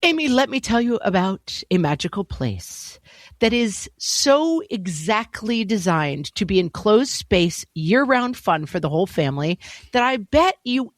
Amy, let me tell you about a magical place that is so exactly designed to be enclosed space, year-round fun for the whole family that I bet you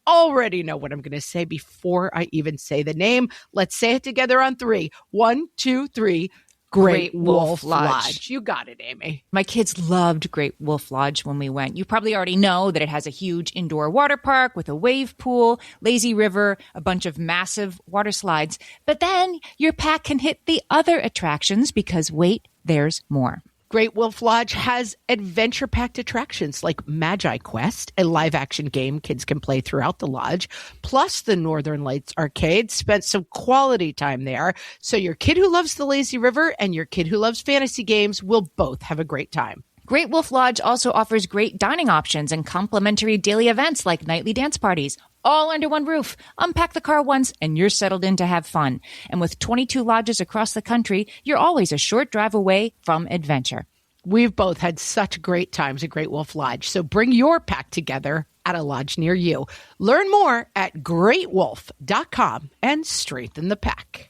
already know what I'm going to say before I even say the name. Let's say it together on 3. 1, 2, 3. Great Wolf Lodge. You got it, Amy. My kids loved Great Wolf Lodge when we went. You probably already know that it has a huge indoor water park with a wave pool, lazy river, a bunch of massive water slides. But then your pack can hit the other attractions because wait, there's more. Great Wolf Lodge has adventure-packed attractions like Magi Quest, a live-action game kids can play throughout the lodge, plus the Northern Lights Arcade. Spent some quality time there, so your kid who loves the lazy river and your kid who loves fantasy games will both have a great time. Great Wolf Lodge also offers great dining options and complimentary daily events like nightly dance parties, all under one roof. Unpack the car once and you're settled in to have fun. And with 22 lodges across the country, you're always a short drive away from adventure. We've both had such great times at Great Wolf Lodge, so bring your pack together at a lodge near you. Learn more at greatwolf.com and strengthen the pack.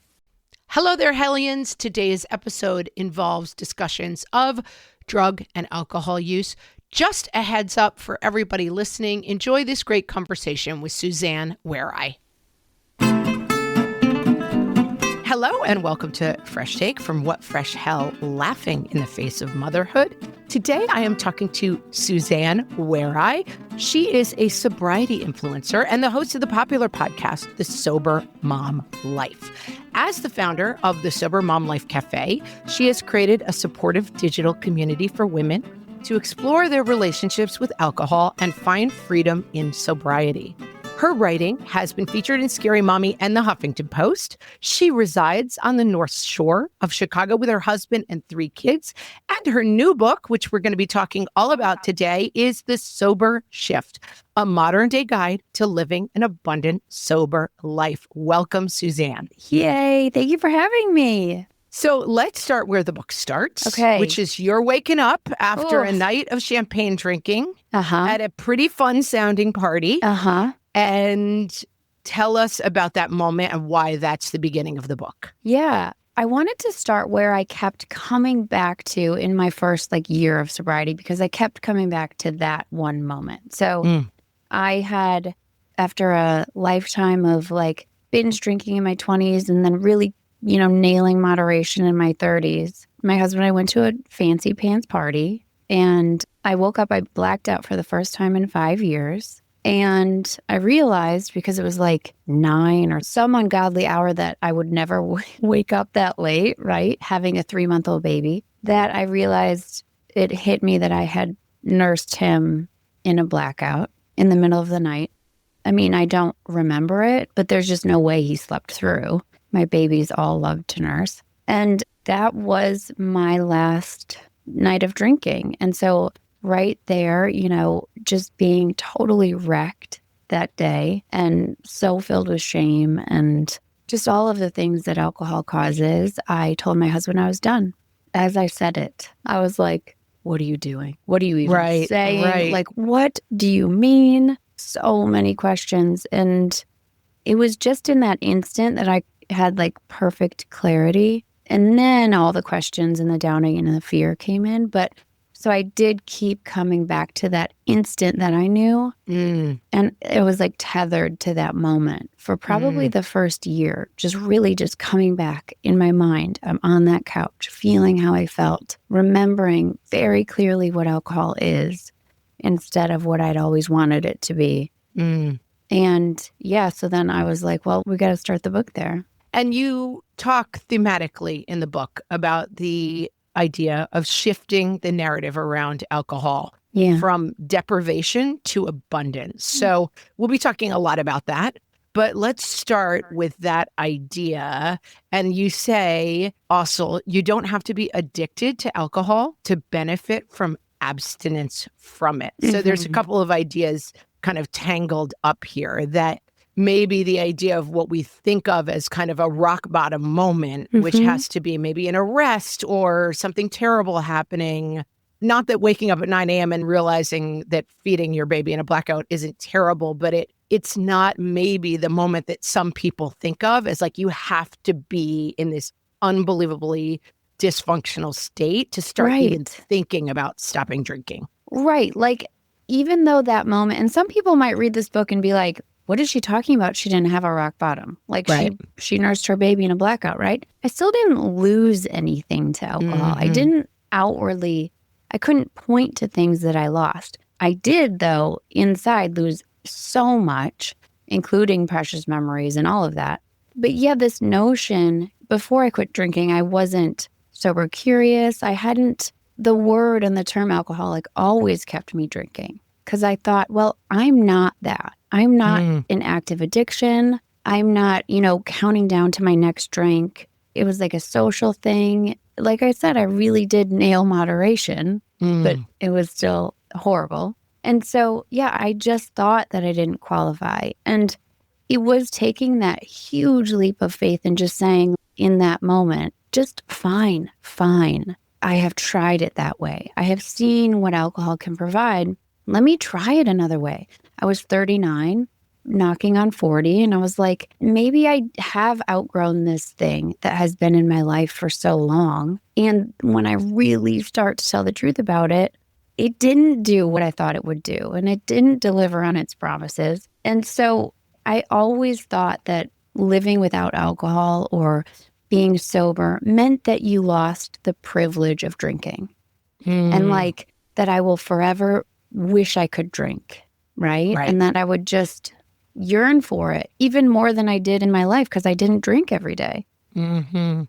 Hello there, Hellions. Today's episode involves discussions of drug and alcohol use. Just a heads up for everybody listening, enjoy this great conversation with Suzanne Warye. Hello and welcome to Fresh Take from What Fresh Hell, Laughing in the Face of Motherhood. Today I am talking to Suzanne Warye. She is a sobriety influencer and the host of the popular podcast, The Sober Mom Life. As the founder of the Sober Mom Life Cafe, she has created a supportive digital community for women to explore their relationships with alcohol and find freedom in sobriety. Her writing has been featured in Scary Mommy and the Huffington Post. She resides on the North Shore of Chicago with her husband and 3 kids. And her new book, which we're going to be talking all about today, is The Sober Shift, a modern-day guide to living an abundant, sober life. Welcome, Suzanne. Yay. Thank you for having me. So let's start where the book starts, okay, which is you're waking up after a night of champagne drinking at a pretty fun-sounding party. And tell us about that moment and why that's the beginning of the book. Yeah. I wanted to start where I kept coming back to in my first year of sobriety, because I kept coming back to that one moment. So I had, after a lifetime of binge drinking in my 20s and then really, nailing moderation in my 30s, my husband and I went to a fancy pants party and I woke up, I blacked out for the first time in 5 years. And I realized, because it was 9 or some ungodly hour that I would never wake up that late, right? Having a 3-month-old baby, that I realized it hit me that I had nursed him in a blackout in the middle of the night. I mean, I don't remember it, but there's just no way he slept through. My babies all loved to nurse. And that was my last night of drinking. And so right there, just being totally wrecked that day and so filled with shame and just all of the things that alcohol causes, I told my husband I was done. As I said it, I was like, what are you doing? What are you even saying? What do you mean? So many questions. And it was just in that instant that I had perfect clarity. And then all the questions and the doubting and the fear came in. But so I did keep coming back to that instant that I knew. And it was tethered to that moment for probably the first year, just really just coming back in my mind. I'm on that couch, feeling how I felt, remembering very clearly what alcohol is instead of what I'd always wanted it to be. And yeah, so then I was like, well, we got to start the book there. And you talk thematically in the book about the idea of shifting the narrative around alcohol from deprivation to abundance. So we'll be talking a lot about that, but let's start with that idea. And you say also, you don't have to be addicted to alcohol to benefit from abstinence from it. So there's a couple of ideas kind of tangled up here that maybe the idea of what we think of as kind of a rock bottom moment, which has to be maybe an arrest or something terrible happening. Not that waking up at 9 a.m. and realizing that feeding your baby in a blackout isn't terrible, but it's not maybe the moment that some people think of as like you have to be in this unbelievably dysfunctional state to start even thinking about stopping drinking. Right. Like, even though that moment, and some people might read this book and be like, what is she talking about? She didn't have a rock bottom. Like she nursed her baby in a blackout, right? I still didn't lose anything to alcohol. I didn't outwardly, I couldn't point to things that I lost. I did, though, inside lose so much, including precious memories and all of that. But yeah, this notion, before I quit drinking, I wasn't sober curious. I hadn't, the word and the term alcoholic always kept me drinking because I thought, well, I'm not that. I'm not in active addiction. I'm not, counting down to my next drink. It was like a social thing. Like I said, I really did nail moderation, but it was still horrible. And so, yeah, I just thought that I didn't qualify. And it was taking that huge leap of faith and just saying in that moment, just fine. I have tried it that way. I have seen what alcohol can provide. Let me try it another way. I was 39, knocking on 40, and I was like, maybe I have outgrown this thing that has been in my life for so long. And when I really start to tell the truth about it, it didn't do what I thought it would do, and it didn't deliver on its promises. And so I always thought that living without alcohol or being sober meant that you lost the privilege of drinking. And like that I will forever wish I could drink, right? And that I would just yearn for it even more than I did in my life because I didn't drink every day. And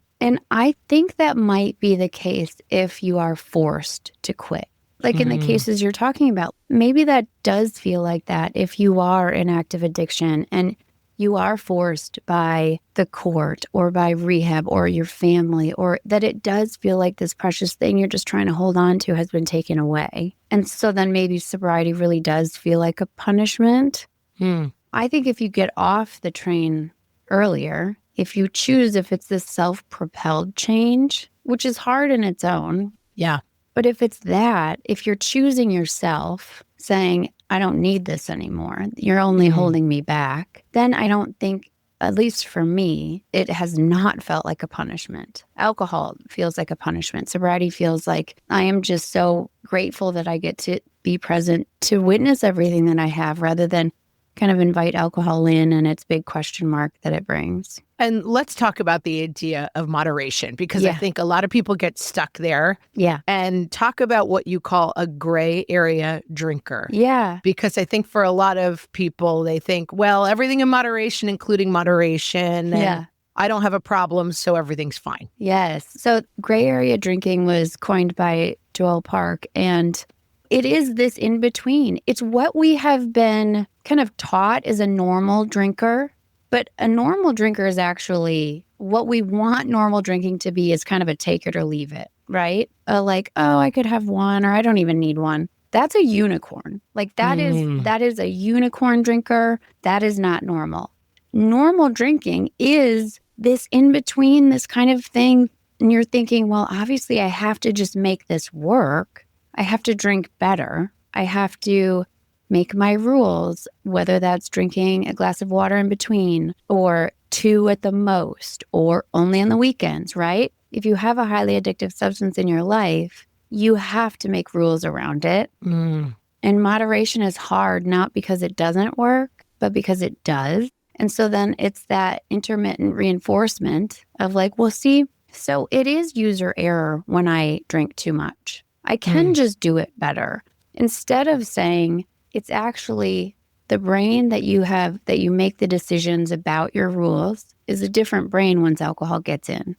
I think that might be the case if you are forced to quit. Like in the cases you're talking about, maybe that does feel like that if you are in active addiction and you are forced by the court or by rehab or your family, or that it does feel like this precious thing you're just trying to hold on to has been taken away. And so then maybe sobriety really does feel like a punishment. I think if you get off the train earlier, if you choose, if it's this self-propelled change, which is hard in its own. Yeah. But if it's that, if you're choosing yourself, saying, I don't need this anymore, you're only holding me back, then I don't think, at least for me, it has not felt like a punishment. Alcohol feels like a punishment. Sobriety feels like I am just so grateful that I get to be present to witness everything that I have rather than kind of invite alcohol in and its big question mark that it brings. And let's talk about the idea of moderation, because I think a lot of people get stuck there. Yeah. And talk about what you call a gray area drinker. Yeah. Because I think for a lot of people, they think, well, everything in moderation, including moderation. And I don't have a problem, so everything's fine. Yes. So gray area drinking was coined by Joel Park, and it is this in between. It's what we have been kind of taught as a normal drinker, but a normal drinker is actually what we want normal drinking to be, is kind of a take it or leave it, right? Like, oh, I could have one, or I don't even need one. That's a unicorn. Like that is a unicorn drinker. That is not normal. Normal drinking is this in between, this kind of thing. And you're thinking, well, obviously I have to just make this work. I have to drink better. I have to make my rules, whether that's drinking a glass of water in between or 2 at the most, or only on the weekends, right? If you have a highly addictive substance in your life, you have to make rules around it. And moderation is hard, not because it doesn't work, but because it does. And so then it's that intermittent reinforcement of like, well, see, so it is user error when I drink too much. I can just do it better. Instead of saying it's actually the brain that you have, that you make the decisions about your rules, is a different brain once alcohol gets in.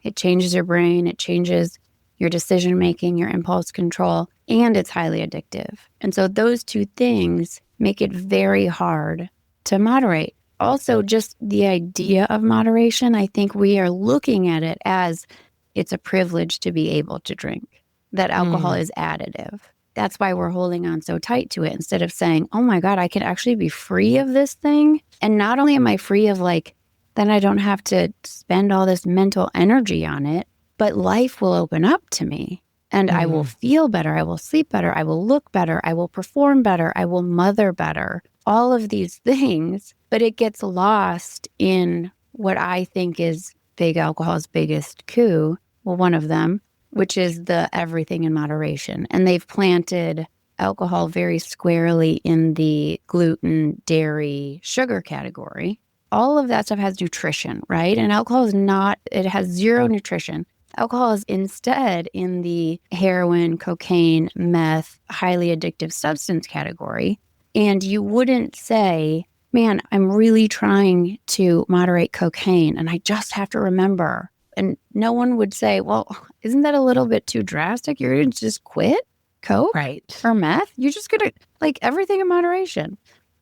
It changes your brain. It changes your decision-making, your impulse control, and it's highly addictive. And so those two things make it very hard to moderate. Also, just the idea of moderation, I think we are looking at it as it's a privilege to be able to drink, that alcohol is additive. That's why we're holding on so tight to it, instead of saying, oh my God, I can actually be free of this thing. And not only am I free of like, then I don't have to spend all this mental energy on it, but life will open up to me. And I will feel better. I will sleep better. I will look better. I will perform better. I will mother better. All of these things, but it gets lost in what I think is big alcohol's biggest coup. Well, one of them, which is the everything in moderation. And they've planted alcohol very squarely in the gluten, dairy, sugar category. All of that stuff has nutrition, right? And alcohol is not, it has zero nutrition. Alcohol is instead in the heroin, cocaine, meth, highly addictive substance category. And you wouldn't say, man, I'm really trying to moderate cocaine and I just have to remember. And no one would say, well, isn't that a little bit too drastic? You're going to just quit coke or meth? You're just going to, like, everything in moderation.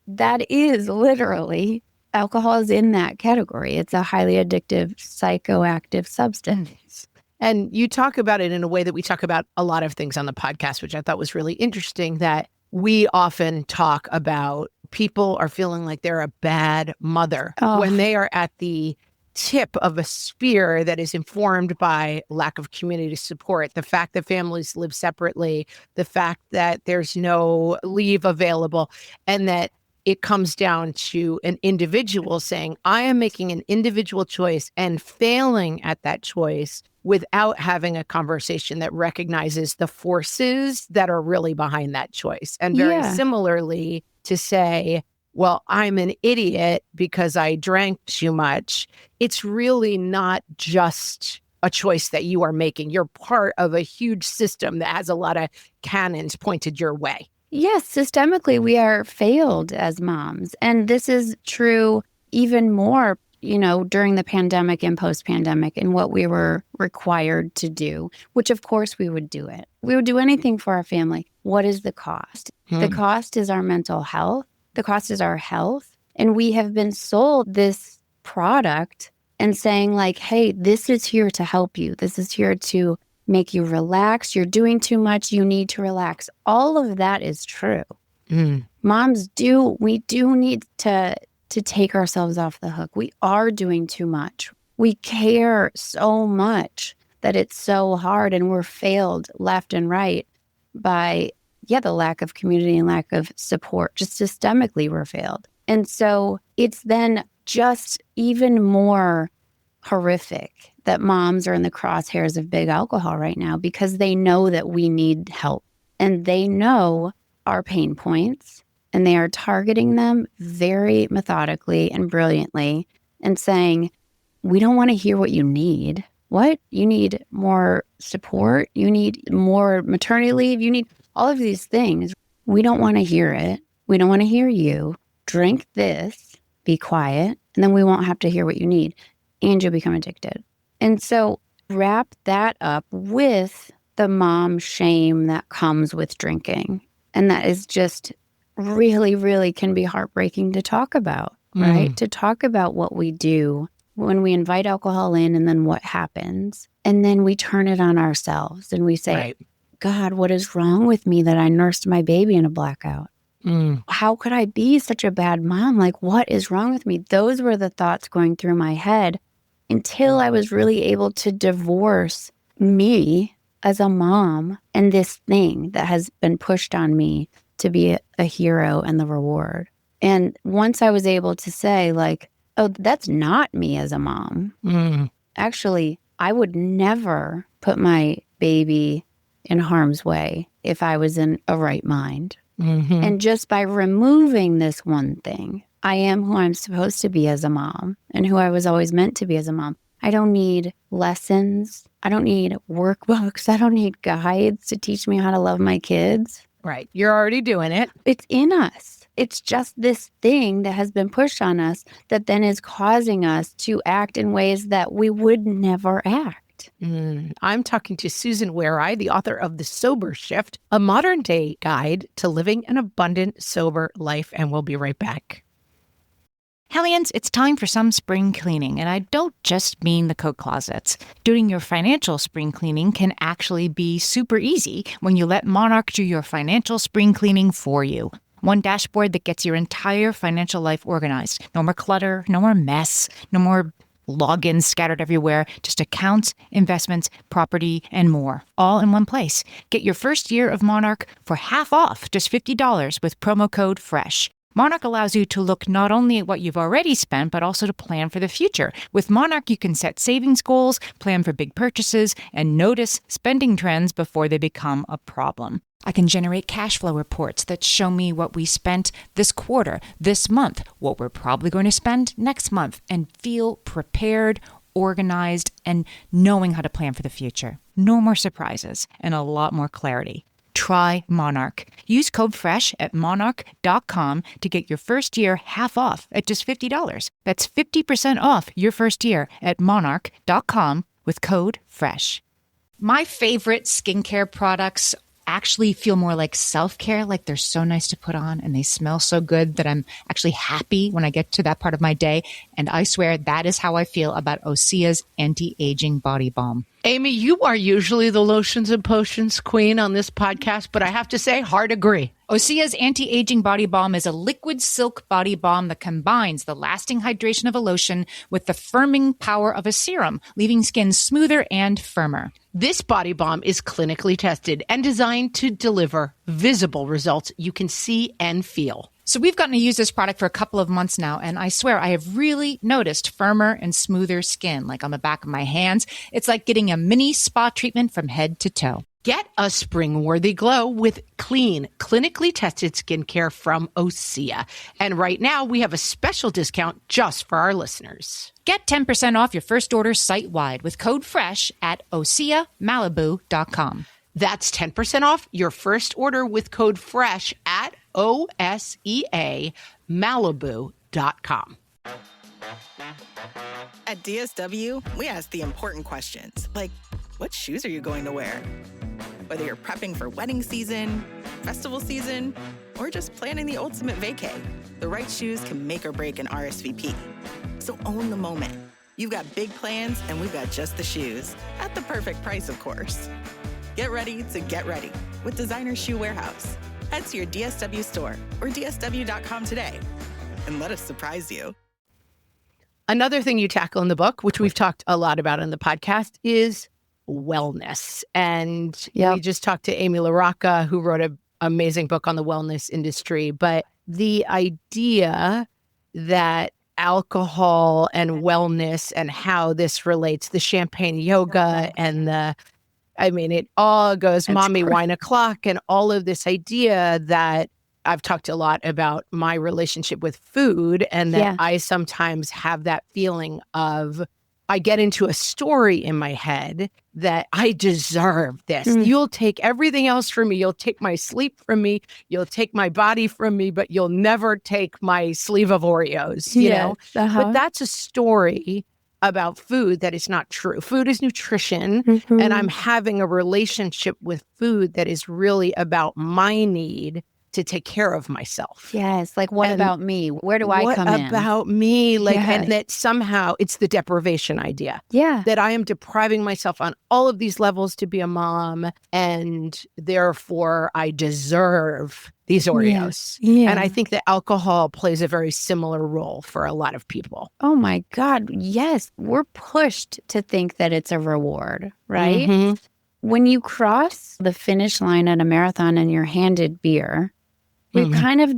That is literally, alcohol is in that category. It's a highly addictive, psychoactive substance. And you talk about it in a way that we talk about a lot of things on the podcast, which I thought was really interesting, that we often talk about people are feeling like they're a bad mother when they are at the tip of a spear that is informed by lack of community support, the fact that families live separately, the fact that there's no leave available, and that it comes down to an individual saying, I am making an individual choice and failing at that choice without having a conversation that recognizes the forces that are really behind that choice. And very similarly, to say, well, I'm an idiot because I drank too much. It's really not just a choice that you are making. You're part of a huge system that has a lot of cannons pointed your way. Yes, systemically, we are failed as moms. And this is true even more, during the pandemic and post-pandemic and what we were required to do, which of course we would do it. We would do anything for our family. What is the cost? The cost is our mental health. The cost is our health. And we have been sold this product and saying like, hey, this is here to help you. This is here to make you relax. You're doing too much. You need to relax. All of that is true. Moms we do need to take ourselves off the hook. We are doing too much. We care so much that it's so hard, and we're failed left and right by, the lack of community and lack of support. Just systemically, we're failed. And so it's then just even more horrific that moms are in the crosshairs of big alcohol right now because they know that we need help and they know our pain points and they are targeting them very methodically and brilliantly and saying, we don't want to hear what you need. What? You need more support? You need more maternity leave? You need all of these things. We don't want to hear it. We don't want to hear you. Drink this, be quiet, and then we won't have to hear what you need. And you'll become addicted. And so wrap that up with the mom shame that comes with drinking. And that is just really, really can be heartbreaking to talk about, right? To talk about what we do when we invite alcohol in and then what happens. And then we turn it on ourselves and we say, God, what is wrong with me that I nursed my baby in a blackout? How could I be such a bad mom? Like, what is wrong with me? Those were the thoughts going through my head until I was really able to divorce me as a mom and this thing that has been pushed on me to be a hero and the reward. And once I was able to say like, oh, that's not me as a mom. Actually, I would never put my baby in harm's way if I was in a right mind. And just by removing this one thing, I am who I'm supposed to be as a mom and who I was always meant to be as a mom. I don't need lessons. I don't need workbooks. I don't need guides to teach me how to love my kids. Right. You're already doing it. It's in us. It's just this thing that has been pushed on us that then is causing us to act in ways that we would never act. I'm talking to Suzanne Warye, the author of The Sober Shift, a modern-day guide to living an abundant, sober life, and we'll be right back. Hellions, it's time for some spring cleaning, and I don't just mean the coat closets. Doing your financial spring cleaning can actually be super easy when you let Monarch do your financial spring cleaning for you. One dashboard that gets your entire financial life organized. No more clutter, no more mess, no more logins scattered everywhere, just accounts, investments, property, and more, all in one place. Get your first year of Monarch for half off, just $50 with promo code FRESH. Monarch allows you to look not only at what you've already spent, but also to plan for the future. With Monarch, you can set savings goals, plan for big purchases, and notice spending trends before they become a problem. I can generate cash flow reports that show me what we spent this quarter, this month, what we're probably going to spend next month, and feel prepared, organized, and knowing how to plan for the future. No more surprises and a lot more clarity. Try Monarch. Use code FRESH at monarch.com to get your first year half off at just $50. That's 50% off your first year at monarch.com with code FRESH. My favorite skincare products actually feel more like self-care, like they're so nice to put on and they smell so good that I'm actually happy when I get to that part of my day. And I swear that is how I feel about Osea's anti-aging body balm. Amy, you are usually the lotions and potions queen on this podcast, but I have to say, hard agree. Osea's anti-aging body balm is a liquid silk body balm that combines the lasting hydration of a lotion with the firming power of a serum, leaving skin smoother and firmer. This body balm is clinically tested and designed to deliver visible results you can see and feel. So we've gotten to use this product for a couple of months now, and I swear I have really noticed firmer and smoother skin, like on the back of my hands. It's like getting a mini spa treatment from head to toe. Get a spring-worthy glow with clean, clinically tested skincare from Osea. And right now, we have a special discount just for our listeners. Get 10% off your first order site-wide with code FRESH at OseaMalibu.com. That's 10% off your first order with code FRESH at OSEAMalibu.com. At DSW, we ask the important questions, like, what shoes are you going to wear? Whether you're prepping for wedding season, festival season, or just planning the ultimate vacay, the right shoes can make or break an RSVP. So own the moment. You've got big plans, and we've got just the shoes. At the perfect price, of course. Get ready to get ready with Designer Shoe Warehouse. Head to your DSW store or DSW.com today and let us surprise you. Another thing you tackle in the book, which we've talked a lot about in the podcast, is wellness. And we just talked to Amy LaRocca, who wrote an amazing book on the wellness industry. But the idea that alcohol and wellness and how this relates, the champagne yoga and it all goes mommy wine o'clock and all of this idea that I've talked a lot about my relationship with food and that I sometimes have that feeling of I get into a story in my head that I deserve this. You'll take everything else from me. You'll take my sleep from me. You'll take my body from me, but you'll never take my sleeve of Oreos, you know? But that's a story about food that is not true. Food is nutrition, and I'm having a relationship with food that is really about my need to take care of myself. Yes. Like, what about me? Where do I come in? What about me? Like, and that somehow it's the deprivation idea. Yeah. That I am depriving myself on all of these levels to be a mom, and therefore I deserve these Oreos. Yeah. And I think that alcohol plays a very similar role for a lot of people. Oh my God. Yes. We're pushed to think that it's a reward, right? When you cross the finish line at a marathon and you're handed beer, we've kind of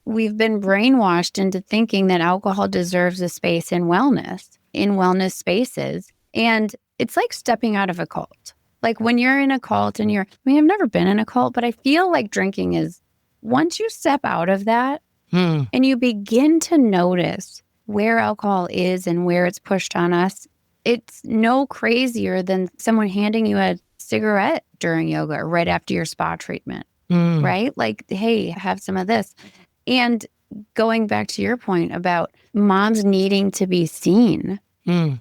we've been brainwashed into thinking that alcohol deserves a space in wellness spaces. And it's like stepping out of a cult. Like when you're in a cult and I've never been in a cult, but I feel like drinking is, once you step out of that and you begin to notice where alcohol is and where it's pushed on us, it's no crazier than someone handing you a cigarette during yoga or right after your spa treatment, right? Like, hey, have some of this. And going back to your point about moms needing to be seen,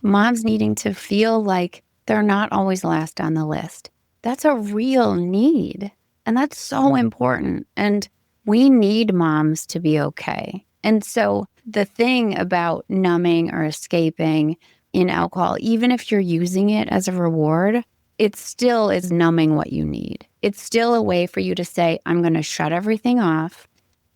moms needing to feel like they're not always last on the list. That's a real need. And that's so important. And we need moms to be okay. And so the thing about numbing or escaping in alcohol, even if you're using it as a reward, it still is numbing what you need. It's still a way for you to say, I'm going to shut everything off.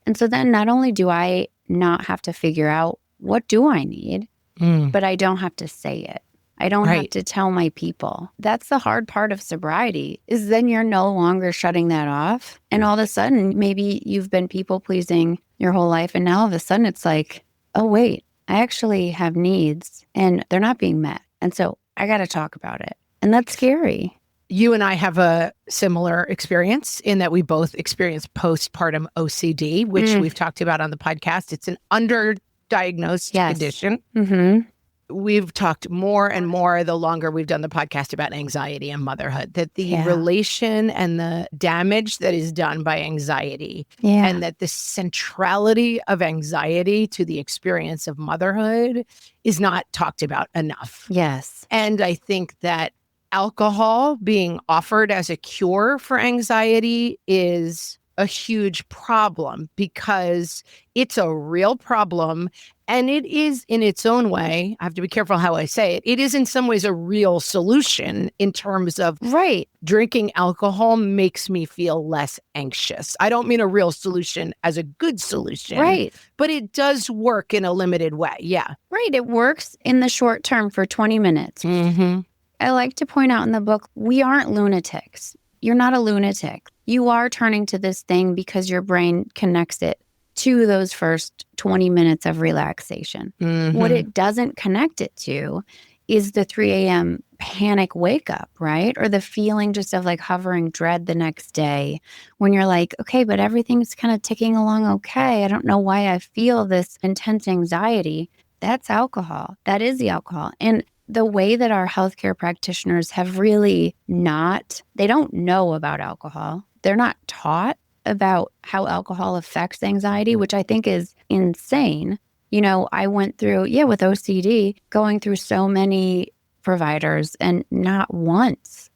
And so then not only do I not have to figure out what do I need, but I don't have to say it. I don't have to tell my people. That's the hard part of sobriety, is then you're no longer shutting that off. And all of a sudden, maybe you've been people pleasing your whole life. And now all of a sudden it's like, oh, wait, I actually have needs and they're not being met. And so I got to talk about it. And that's scary. You and I have a similar experience in that we both experienced postpartum OCD, which we've talked about on the podcast. It's an underdiagnosed condition. Mm-hmm. We've talked more and more the longer we've done the podcast about anxiety and motherhood, that the relation and the damage that is done by anxiety and that the centrality of anxiety to the experience of motherhood is not talked about enough. Yes. And I think that alcohol being offered as a cure for anxiety is a huge problem, because it's a real problem. And it is, in its own way, I have to be careful how I say it, it is in some ways a real solution in terms of drinking alcohol makes me feel less anxious. I don't mean a real solution as a good solution, but it does work in a limited way. Yeah. Right. It works in the short term for 20 minutes. Mm-hmm. I like to point out in the book, we aren't lunatics. You're not a lunatic. You are turning to this thing because your brain connects it to those first 20 minutes of relaxation. Mm-hmm. What it doesn't connect it to is the 3 a.m. panic wake up, right? Or the feeling just of like hovering dread the next day when you're like, okay, but everything's kind of ticking along okay. I don't know why I feel this intense anxiety. That's alcohol. That is the alcohol. And the way that our healthcare practitioners have really they don't know about alcohol. They're not taught about how alcohol affects anxiety, which I think is insane. You know, I went through, with OCD, going through so many providers, and not once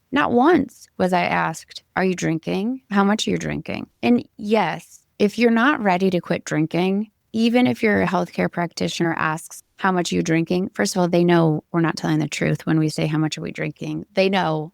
was I asked, are you drinking? How much are you drinking? And yes, if you're not ready to quit drinking, even if your healthcare practitioner asks, how much are you drinking? First of all, they know we're not telling the truth when we say, how much are we drinking? They know.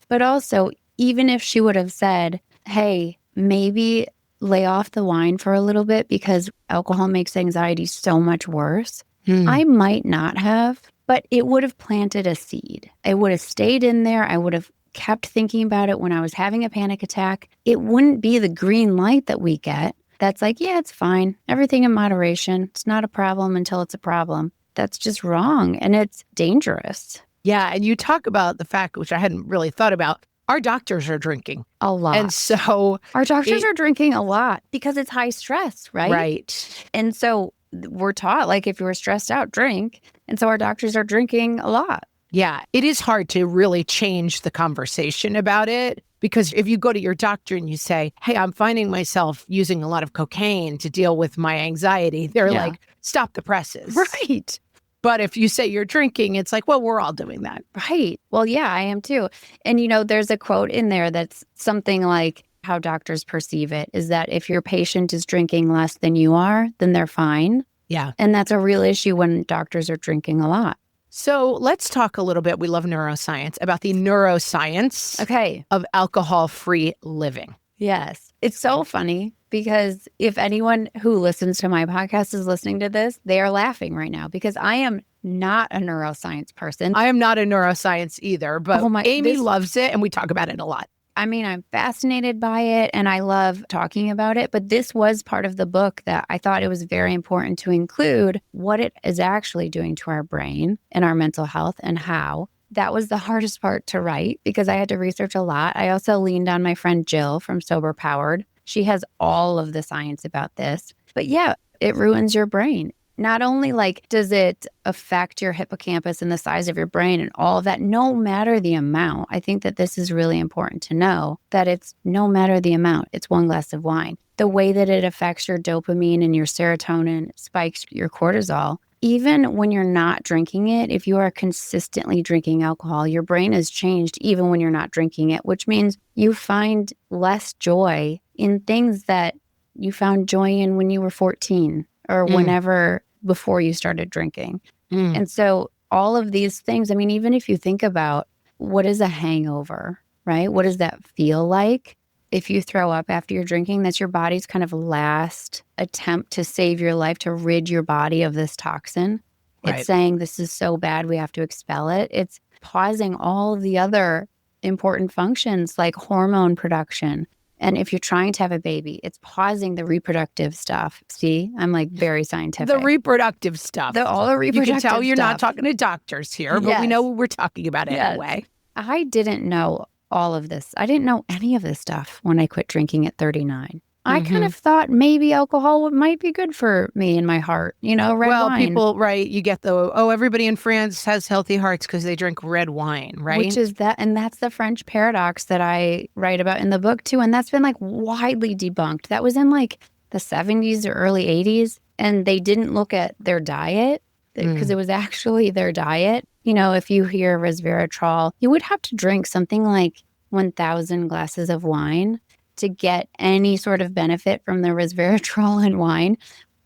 But also, even if she would have said, hey, maybe lay off the wine for a little bit because alcohol makes anxiety so much worse, I might not have, but it would have planted a seed. It would have stayed in there. I would have kept thinking about it when I was having a panic attack. It wouldn't be the green light that we get. That's like, it's fine. Everything in moderation. It's not a problem until it's a problem. That's just wrong. And it's dangerous. Yeah. And you talk about the fact, which I hadn't really thought about, our doctors are drinking a lot. And so our doctors are drinking a lot because it's high stress, right? Right. And so we're taught, like, if you were stressed out, drink. And so our doctors are drinking a lot. Yeah. It is hard to really change the conversation about it, because if you go to your doctor and you say, hey, I'm finding myself using a lot of cocaine to deal with my anxiety, they're like, stop the presses. Right. But if you say you're drinking, it's like, well, we're all doing that. Right. Well, yeah, I am too. And, there's a quote in there that's something like, how doctors perceive it is that if your patient is drinking less than you are, then they're fine. Yeah. And that's a real issue when doctors are drinking a lot. So let's talk a little bit, we love neuroscience, about the neuroscience of alcohol-free living. Yes. It's so funny because if anyone who listens to my podcast is listening to this, they are laughing right now because I am not a neuroscience person. I am not a neuroscience either, but Amy loves it and we talk about it a lot. I mean, I'm fascinated by it and I love talking about it, but this was part of the book that I thought it was very important to include what it is actually doing to our brain and our mental health and how. That was the hardest part to write because I had to research a lot. I also leaned on my friend Jill from Sober Powered. She has all of the science about this. But yeah, it ruins your brain. Not only does it affect your hippocampus and the size of your brain and all of that, no matter the amount. I think that this is really important to know that it's no matter the amount. It's one glass of wine. The way that it affects your dopamine and your serotonin, spikes your cortisol. Even when you're not drinking it, if you are consistently drinking alcohol, your brain has changed even when you're not drinking it, which means you find less joy in things that you found joy in when you were 14 or whenever before you started drinking. And so all of these things, I mean, even if you think about what is a hangover, right? What does that feel like? If you throw up after you're drinking, that's your body's kind of last attempt to save your life, to rid your body of this toxin. Right. It's saying this is so bad, we have to expel it. It's pausing all of the other important functions like hormone production. And if you're trying to have a baby, it's pausing the reproductive stuff. See, I'm like very scientific. The reproductive stuff. All the reproductive You can tell you're not stuff. talking to doctors here, but we know what we're talking about anyway. I didn't know all of this. I didn't know any of this stuff when I quit drinking at 39. I kind of thought maybe alcohol might be good for me and my heart, red wine. People, right, you get everybody in France has healthy hearts because they drink red wine, right? Which is and that's the French paradox that I write about in the book too. And that's been like widely debunked. That was in like the 70s or early 80s. And they didn't look at their diet because it was actually their diet. If you hear resveratrol, you would have to drink something like 1,000 glasses of wine to get any sort of benefit from the resveratrol in wine,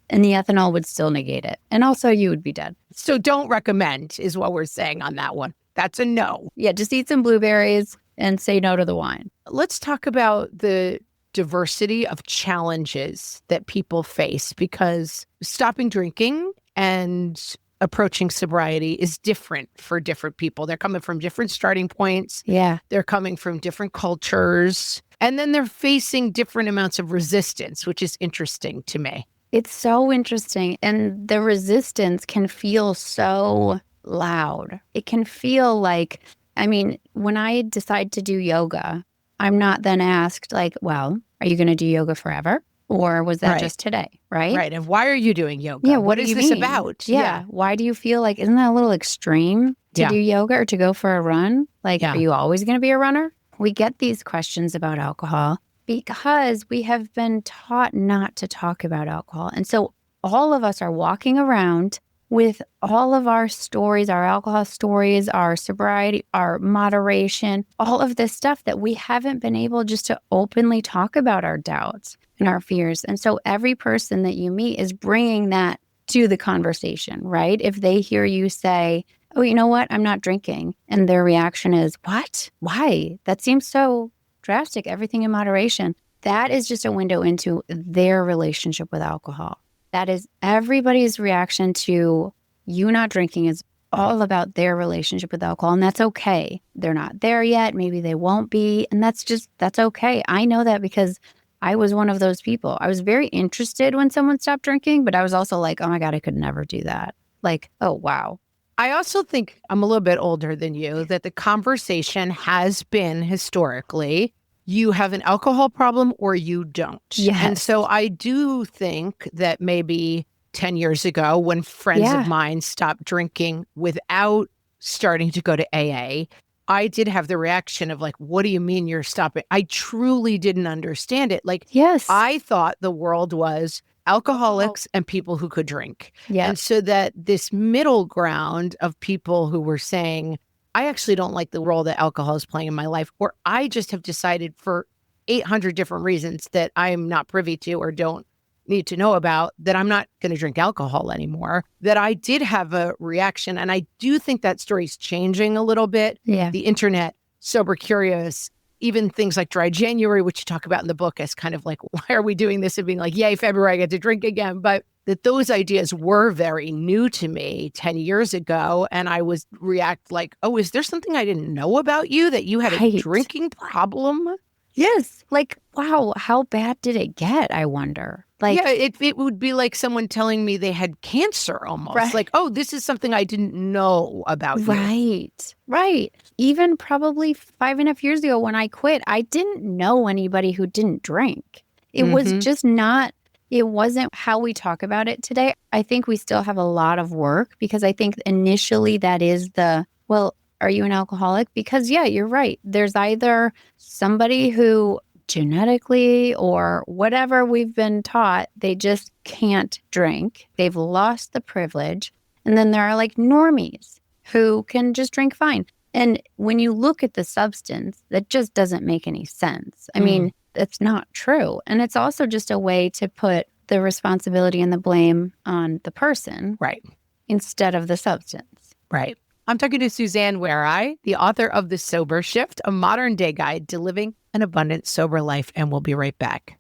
and the ethanol would still negate it. And also you would be dead. So don't recommend is what we're saying on that one. That's a no. Yeah, just eat some blueberries and say no to the wine. Let's talk about the diversity of challenges that people face, because stopping drinking and approaching sobriety is different for different people. They're coming from different starting points. Yeah. They're coming from different cultures. And then they're facing different amounts of resistance, which is interesting to me. It's so interesting. And the resistance can feel so loud. It can feel like, when I decide to do yoga, I'm not then asked like, well, are you going to do yoga forever? Or was that just today, right? Right. And why are you doing yoga? Yeah. What is this about? Yeah. Why do you feel like, isn't that a little extreme to do yoga or to go for a run? Like, are you always going to be a runner? We get these questions about alcohol because we have been taught not to talk about alcohol. And so all of us are walking around with all of our stories, our alcohol stories, our sobriety, our moderation, all of this stuff that we haven't been able just to openly talk about our doubts and our fears. And so every person that you meet is bringing that to the conversation, right? If they hear you say, oh, you know what? I'm not drinking. And their reaction is, what? Why? That seems so drastic. Everything in moderation. That is just a window into their relationship with alcohol. That is everybody's reaction to you not drinking is all about their relationship with alcohol. And that's okay. They're not there yet. Maybe they won't be. And that's okay. I know that because I was one of those people. I was very interested when someone stopped drinking, but I was also like, oh my God, I could never do that. Like, oh, wow. I also think I'm a little bit older than you, that the conversation has been historically, you have an alcohol problem or you don't. Yes. And so I do think that maybe 10 years ago when friends of mine stopped drinking without starting to go to AA, I did have the reaction of like, what do you mean you're stopping? I truly didn't understand it. Like, I thought the world was alcoholics and people who could drink. Yeah. And so that this middle ground of people who were saying, I actually don't like the role that alcohol is playing in my life, or I just have decided for 800 different reasons that I'm not privy to or don't need to know about, that I'm not going to drink alcohol anymore, that I did have a reaction. And I do think that story's changing a little bit. Yeah. The internet, sober curious, even things like dry January, which you talk about in the book as kind of like, why are we doing this? And being like, yay, February, I get to drink again. But that those ideas were very new to me 10 years ago. And I would react like, oh, is there something I didn't know about you, that you had a drinking problem? Yes. Like, wow, how bad did it get, I wonder? Like, yeah, it would be like someone telling me they had cancer almost. Right. Like, oh, this is something I didn't know about you. Right. Even probably 5.5 years ago when I quit, I didn't know anybody who didn't drink. It was just not, it wasn't how we talk about it today. I think we still have a lot of work because I think initially that is well, are you an alcoholic? Because yeah, you're right. There's either somebody who genetically or whatever we've been taught, they just can't drink. They've lost the privilege. And then there are like normies who can just drink fine. And when you look at the substance, that just doesn't make any sense. I mean, it's not true. And it's also just a way to put the responsibility and the blame on the person. Right. Instead of the substance. Right. I'm talking to Suzanne Warye, the author of The Sober Shift, a modern day guide to living an abundant, sober life. And we'll be right back.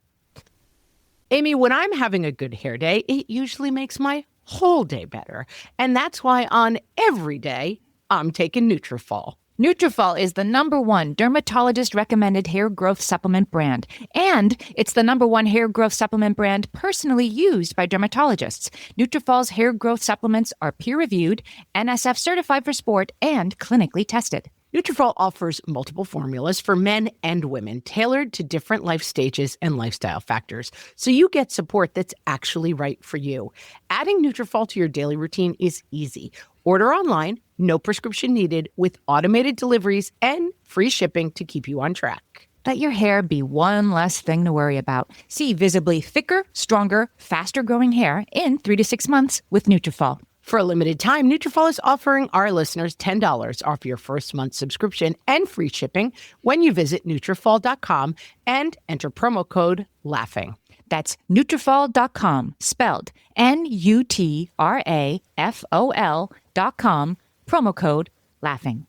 Amy, when I'm having a good hair day, it usually makes my whole day better. And that's why on every day, I'm taking Nutrafol. Nutrafol is the #1 dermatologist-recommended hair growth supplement brand, and it's the #1 hair growth supplement brand personally used by dermatologists. Nutrafol's hair growth supplements are peer-reviewed, NSF certified for sport, and clinically tested. Nutrafol offers multiple formulas for men and women, tailored to different life stages and lifestyle factors, so you get support that's actually right for you. Adding Nutrafol to your daily routine is easy. Order online, no prescription needed, with automated deliveries and free shipping to keep you on track. Let your hair be one less thing to worry about. See visibly thicker, stronger, faster-growing hair in 3 to 6 months with Nutrafol. For a limited time, Nutrafol is offering our listeners $10 off your first month subscription and free shipping when you visit Nutrafol.com and enter promo code LAUGHING. That's Nutrafol.com, spelled Nutrafol.com, promo code LAUGHING.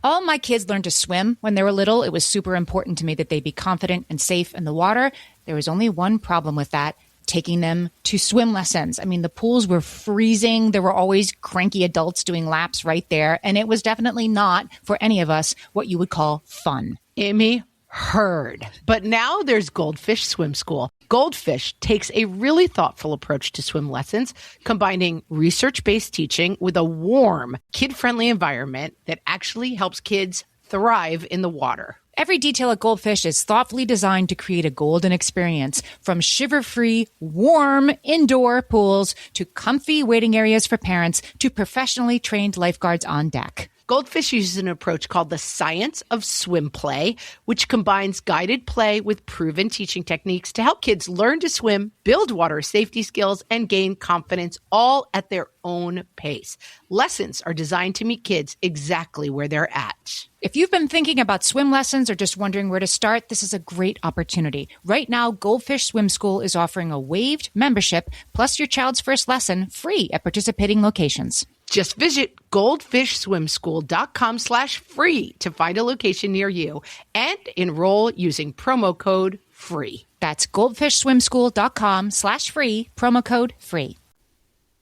All my kids learned to swim when they were little. It was super important to me that they be confident and safe in the water. There was only one problem with that: taking them to swim lessons. I mean, the pools were freezing. There were always cranky adults doing laps right there. And it was definitely not, for any of us, what you would call fun. Amy, heard. But now there's Goldfish Swim School. Goldfish takes a really thoughtful approach to swim lessons, combining research-based teaching with a warm, kid-friendly environment that actually helps kids thrive in the water. Every detail at Goldfish is thoughtfully designed to create a golden experience, from shiver-free, warm indoor pools to comfy waiting areas for parents to professionally trained lifeguards on deck. Goldfish uses an approach called the science of swim play, which combines guided play with proven teaching techniques to help kids learn to swim, build water safety skills, and gain confidence, all at their own pace. Lessons are designed to meet kids exactly where they're at. If you've been thinking about swim lessons or just wondering where to start, this is a great opportunity. Right now, Goldfish Swim School is offering a waived membership plus your child's first lesson free at participating locations. Just visit goldfishswimschool.com/free to find a location near you and enroll using promo code FREE. That's goldfishswimschool.com/free, promo code FREE.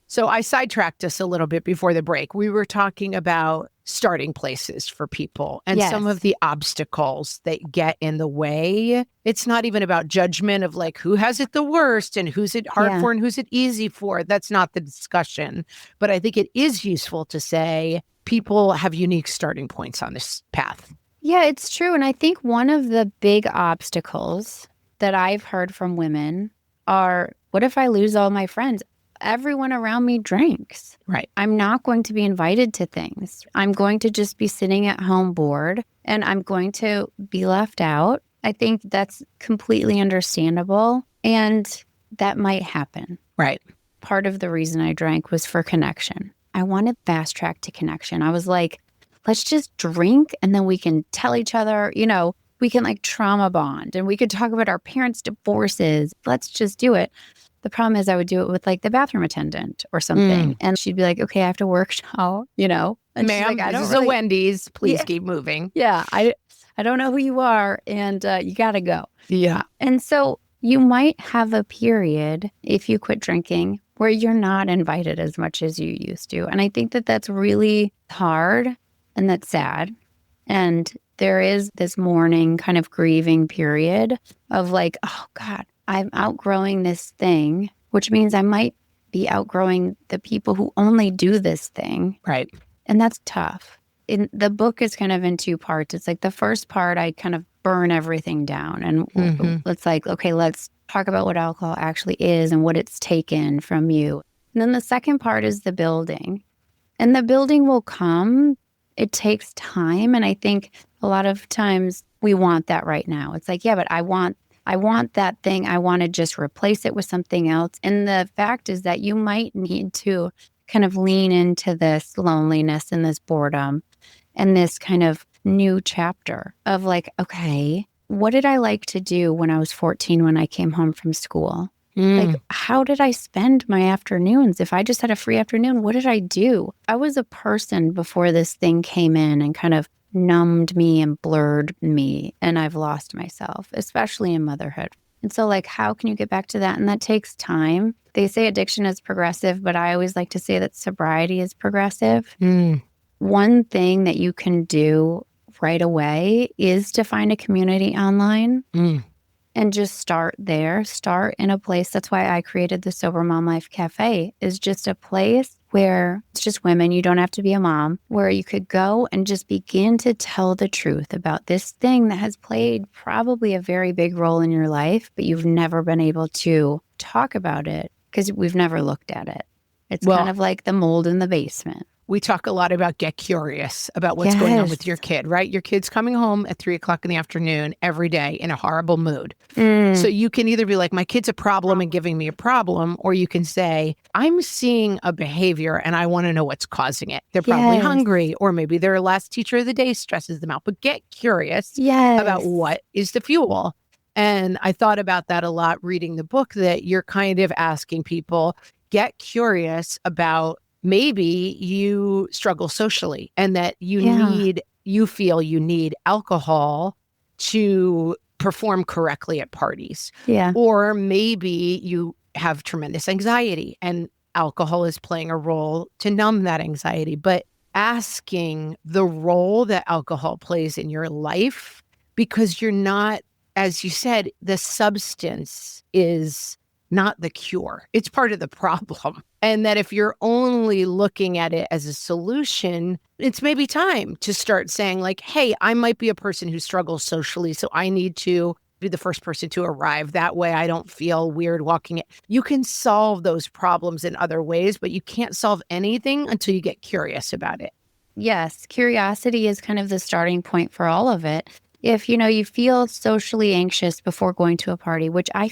So I sidetracked us a little bit before the break. We were talking about starting places for people and some of the obstacles that get in the way. It's not even about judgment of like who has it the worst and who's it hard for and who's it easy for. That's not the discussion. But I think it is useful to say people have unique starting points on this path. Yeah, it's true. And I think one of the big obstacles that I've heard from women are, what if I lose all my friends? Everyone around me drinks. Right. I'm not going to be invited to things. I'm going to just be sitting at home bored, and I'm going to be left out. I think that's completely understandable, and that might happen. Right. Part of the reason I drank was for connection. I wanted fast track to connection. I was like, let's just drink, and then we can tell each other, we can like trauma bond, and we could talk about our parents' divorces. Let's just do it. The problem is I would do it with like the bathroom attendant or something. And she'd be like, okay, I have to work now, And ma'am, like, this is a Wendy's. Please keep moving. Yeah. I don't know who you are, and you got to go. Yeah. And so you might have a period, if you quit drinking, where you're not invited as much as you used to. And I think that that's really hard and that's sad. And there is this mourning kind of grieving period of like, oh God, I'm outgrowing this thing, which means I might be outgrowing the people who only do this thing. Right. And that's tough. The book is kind of in two parts. It's like the first part, I kind of burn everything down. And it's like, okay, let's talk about what alcohol actually is and what it's taken from you. And then the second part is the building. And the building will come. It takes time. And I think a lot of times we want that right now. It's like, yeah, but I want that thing. I want to just replace it with something else. And the fact is that you might need to kind of lean into this loneliness and this boredom and this kind of new chapter of like, okay, what did I like to do when I was 14 when I came home from school? Like, how did I spend my afternoons? If I just had a free afternoon, what did I do? I was a person before this thing came in and kind of numbed me and blurred me, and I've lost myself, especially in motherhood. And so like, how can you get back to that? And that takes time. They say addiction is progressive, but I always like to say that sobriety is progressive. One thing that you can do right away is to find a community online and just start there. Start in a place. That's why I created the Sober Mom Life Cafe, is just a place where it's just women. You don't have to be a mom, where you could go and just begin to tell the truth about this thing that has played probably a very big role in your life, but you've never been able to talk about it because we've never looked at it. It's kind of like the mold in the basement. We talk a lot about get curious about what's going on with your kid, right? Your kid's coming home at 3:00 in the afternoon every day in a horrible mood. So you can either be like, my kid's a problem and giving me a problem, or you can say, I'm seeing a behavior and I want to know what's causing it. They're probably hungry, or maybe their last teacher of the day stresses them out. But get curious about what is the fuel. And I thought about that a lot reading the book, that you're kind of asking people, get curious about maybe you struggle socially and that you feel you need alcohol to perform correctly at parties. Or maybe you have tremendous anxiety and alcohol is playing a role to numb that anxiety. But asking the role that alcohol plays in your life, because you're not, as you said, the substance is not the cure. It's part of the problem. And that if you're only looking at it as a solution, it's maybe time to start saying like, hey, I might be a person who struggles socially, so I need to be the first person to arrive. That way I don't feel weird walking it. You can solve those problems in other ways, but you can't solve anything until you get curious about it. Yes, curiosity is kind of the starting point for all of it. If, you feel socially anxious before going to a party, which I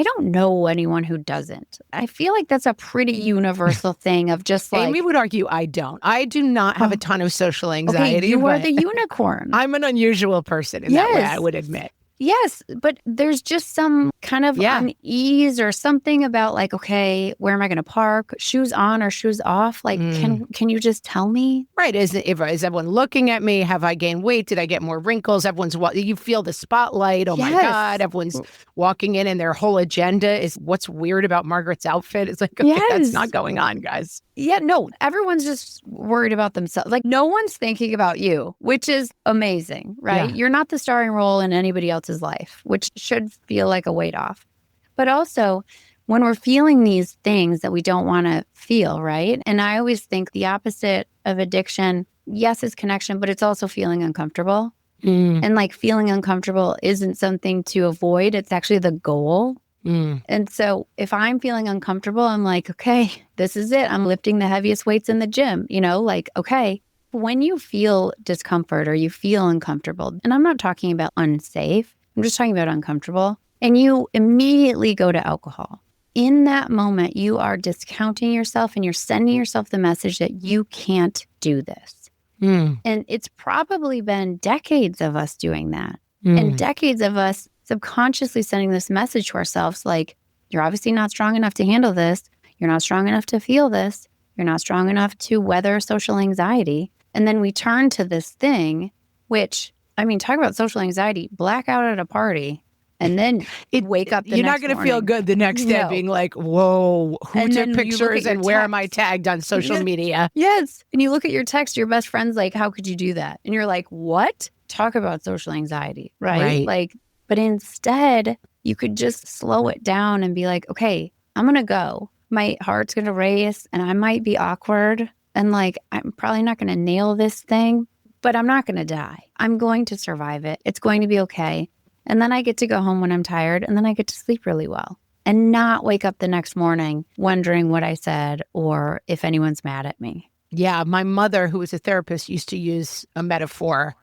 don't know anyone who doesn't. I feel like that's a pretty universal thing of just like... Amy would argue I don't. I do not have a ton of social anxiety. Okay, you are the unicorn. I'm an unusual person in that way, I would admit. Yes, but there's just some kind of unease or something about like, okay, where am I going to park? Shoes on or shoes off? Like, can you just tell me? Right. Is everyone looking at me? Have I gained weight? Did I get more wrinkles? You feel the spotlight. Oh my God. Everyone's walking in and their whole agenda is what's weird about Margaret's outfit. It's like, okay, that's not going on, guys. Yeah, no, everyone's just worried about themselves. Like no one's thinking about you, which is amazing, right? You're not the starring role in anybody else's life, which should feel like a weight off. But also when we're feeling these things that we don't want to feel, right? And I always think the opposite of addiction, yes, is connection, but it's also feeling uncomfortable. And like feeling uncomfortable isn't something to avoid. It's actually the goal. And so if I'm feeling uncomfortable, I'm like, okay, this is it. I'm lifting the heaviest weights in the gym, like, okay, when you feel discomfort or you feel uncomfortable, and I'm not talking about unsafe, I'm just talking about uncomfortable, and you immediately go to alcohol. In that moment, you are discounting yourself and you're sending yourself the message that you can't do this. And it's probably been decades of us doing that and decades of us subconsciously sending this message to ourselves like, you're obviously not strong enough to handle this. You're not strong enough to feel this. You're not strong enough to weather social anxiety. And then we turn to this thing, which, talk about social anxiety, blackout at a party, and then wake up the You're next not going to morning. feel good the next day being like, whoa, who took pictures and where am I tagged on social media? Yes. And you look at your text, your best friend's like, how could you do that? And you're like, what? Talk about social anxiety, right? Like, but instead, you could just slow it down and be like, okay, I'm going to go. My heart's going to race and I might be awkward. And like, I'm probably not going to nail this thing, but I'm not going to die. I'm going to survive it. It's going to be okay. And then I get to go home when I'm tired and then I get to sleep really well and not wake up the next morning wondering what I said or if anyone's mad at me. Yeah. My mother, who was a therapist, used to use a metaphor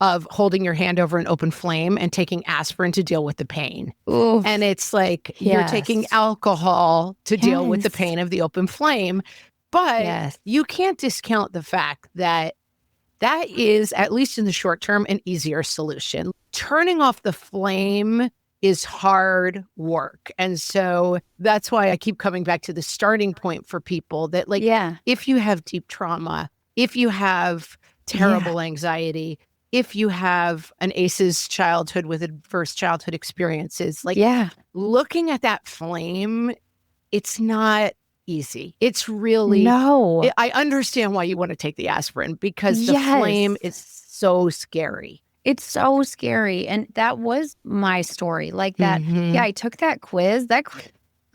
of holding your hand over an open flame and taking aspirin to deal with the pain. Oof. And it's like you're taking alcohol to deal with the pain of the open flame. But you can't discount the fact that that is, at least in the short term, an easier solution. Turning off the flame is hard work. And so that's why I keep coming back to the starting point for people that if you have deep trauma, if you have terrible anxiety, if you have an ACEs childhood with adverse childhood experiences, like looking at that flame, it's not easy. It's really, No. I understand why you want to take the aspirin because the Yes. flame is so scary. It's so scary. And that was my story. Like that. Yeah, I took that quiz. I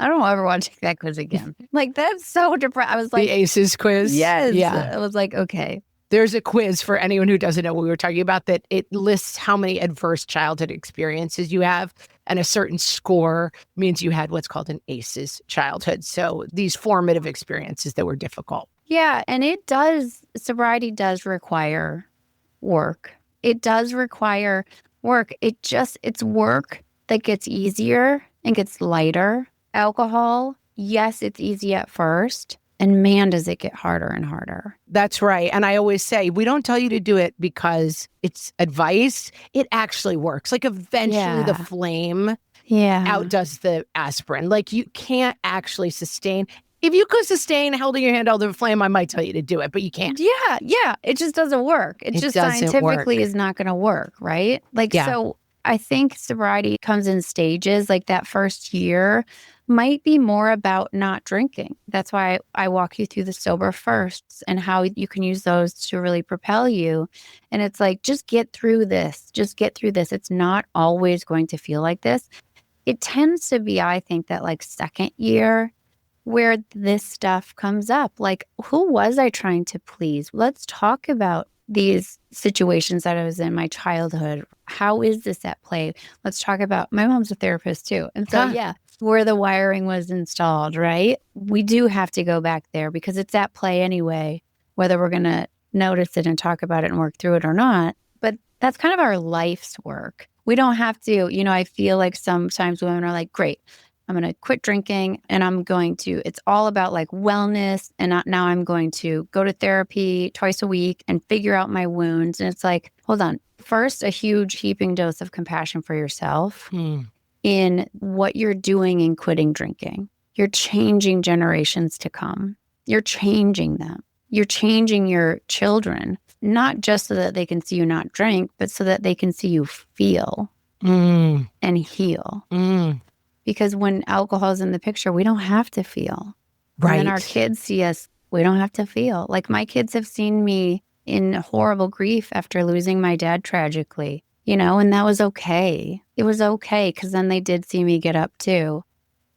don't ever want to take that quiz again. Like, that's so depressing. I was like, The ACEs quiz? yes. Yeah. I was like, okay. There's a quiz for anyone who doesn't know what we were talking about that it lists how many adverse childhood experiences you have. And a certain score means you had what's called an ACEs childhood. So these formative experiences that were difficult. Yeah. And sobriety does require work. It does require work. It's work that gets easier and gets lighter. Alcohol, yes, it's easy at first. And man, does it get harder and harder. That's right. And I always say, we don't tell you to do it because it's advice. It actually works. Like eventually the flame outdoes the aspirin. Like you can't actually sustain. If you could sustain holding your hand over the flame, I might tell you to do it, but you can't. Yeah. It just doesn't work. It just scientifically is not going to work, right? So I think sobriety comes in stages. Like that first year might be more about not drinking. That's why I walk you through the sober firsts and how you can use those to really propel you. And it's like, just get through this. Just get through this. It's not always going to feel like this. It tends to be, I think, that like second year where this stuff comes up. Like, who was I trying to please? Let's talk about these situations that I was in my childhood. How is this at play? Let's talk about, my mom's a therapist too. And so, where the wiring was installed, right? We do have to go back there because it's at play anyway, whether we're going to notice it and talk about it and work through it or not. But that's kind of our life's work. We don't have to, I feel like sometimes women are like, great, I'm going to quit drinking and it's all about like wellness. And now I'm going to go to therapy twice a week and figure out my wounds. And it's like, hold on. First, a huge heaping dose of compassion for yourself in what you're doing in quitting drinking. You're changing generations to come. You're changing them. You're changing your children, not just so that they can see you not drink, but so that they can see you feel and heal. Because when alcohol is in the picture, we don't have to feel. Right. When our kids see us, we don't have to feel. Like my kids have seen me in horrible grief after losing my dad tragically, and that was okay. It was okay because then they did see me get up too.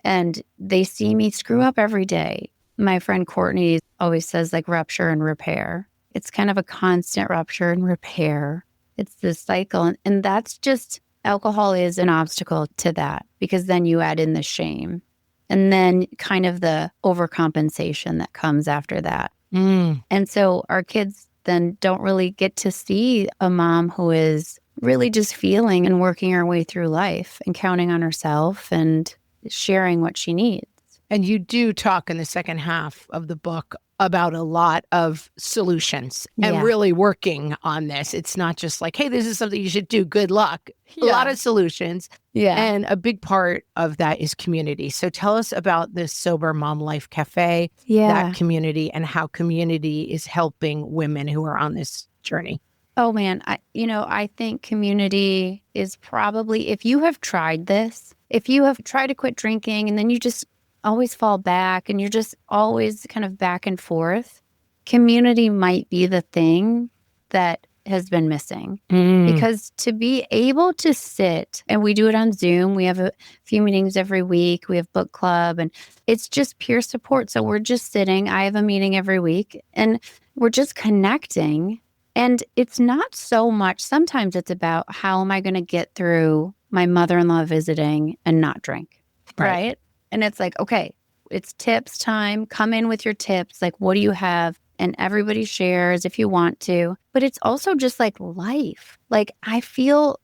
And they see me screw up every day. My friend Courtney always says like rupture and repair. It's kind of a constant rupture and repair. It's this cycle. And that's just, alcohol is an obstacle to that because then you add in the shame and then kind of the overcompensation that comes after that. And so our kids then don't really get to see a mom who is really just feeling and working her way through life and counting on herself and sharing what she needs. And you do talk in the second half of the book about a lot of solutions and really working on this. It's not just like, hey, this is something you should do. Good luck. A lot of solutions. And a big part of that is community. So tell us about this Sober Mom Life Cafe, that community, and how community is helping women who are on this journey. Oh, man. I think community is probably, if you have tried this, if you have tried to quit drinking and then you just always fall back and you're just always kind of back and forth, community might be the thing that has been missing. Because to be able to sit, and we do it on Zoom, we have a few meetings every week, we have book club, and it's just peer support. So we're just sitting, I have a meeting every week, and we're just connecting. And it's not so much, sometimes it's about how am I going to get through my mother-in-law visiting and not drink, right? And it's like, okay, it's tips time. Come in with your tips. Like, what do you have? And everybody shares if you want to. But it's also just like life. Like, I feel,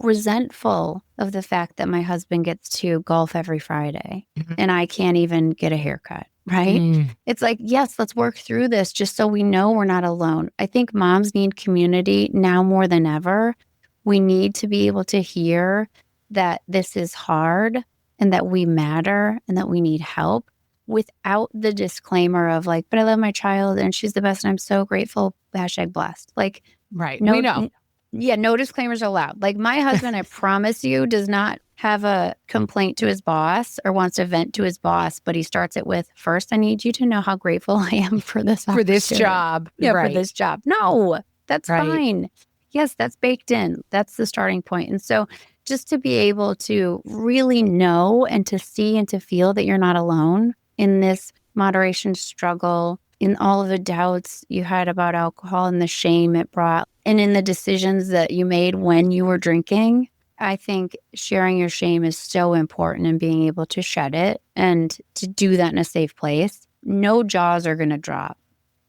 resentful of the fact that my husband gets to golf every Friday and I can't even get a haircut, right? It's like, yes, let's work through this just so we know we're not alone. I think moms need community now more than ever. We need to be able to hear that this is hard and that we matter and that we need help without the disclaimer of like, but I love my child and she's the best and I'm so grateful, #blessed. Like, right. No, we know. Yeah, no disclaimers allowed. Like my husband, I promise you, does not have a complaint to his boss or wants to vent to his boss, but he starts it with, first, I need you to know how grateful I am for this For this opportunity." job. Yeah, right. for this job. No, that's Right. fine. Yes, that's baked in. That's the starting point. And so just to be able to really know and to see and to feel that you're not alone in this moderation struggle, in all of the doubts you had about alcohol and the shame it brought, and in the decisions that you made when you were drinking, I think sharing your shame is so important and being able to shed it and to do that in a safe place. No jaws are going to drop.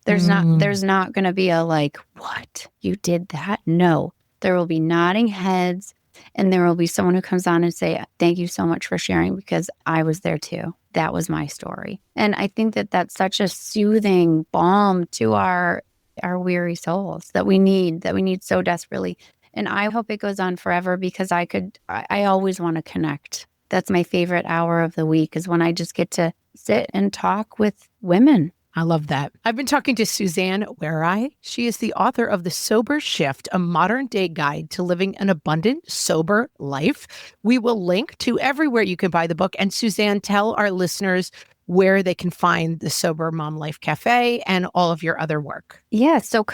There's not going to be a like, what? You did that? No. There will be nodding heads and there will be someone who comes on and say, thank you so much for sharing because I was there too. That was my story. And I think that that's such a soothing balm to our weary souls that we need so desperately. And I hope it goes on forever because I always want to connect. That's my favorite hour of the week is when I just get to sit and talk with women. I love that. I've been talking to Suzanne Warye. She is the author of The Sober Shift, a modern-day guide to living an abundant, sober life. We will link to everywhere you can buy the book. And Suzanne, tell our listeners where they can find the Sober Mom Life Cafe and all of your other work. Yeah, so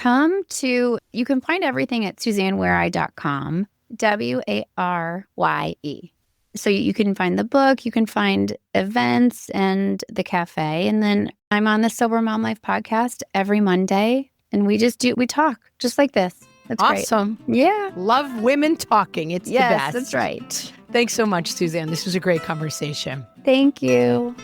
you can find everything at SuzanneWarye.com, WARYE. So you can find the book, you can find events and the cafe. And then I'm on the Sober Mom Life podcast every Monday. And we talk just like this. That's awesome. Great. Yeah. Love women talking. It's the best. Yes, that's right. Thanks so much, Suzanne. This was a great conversation. Thank you.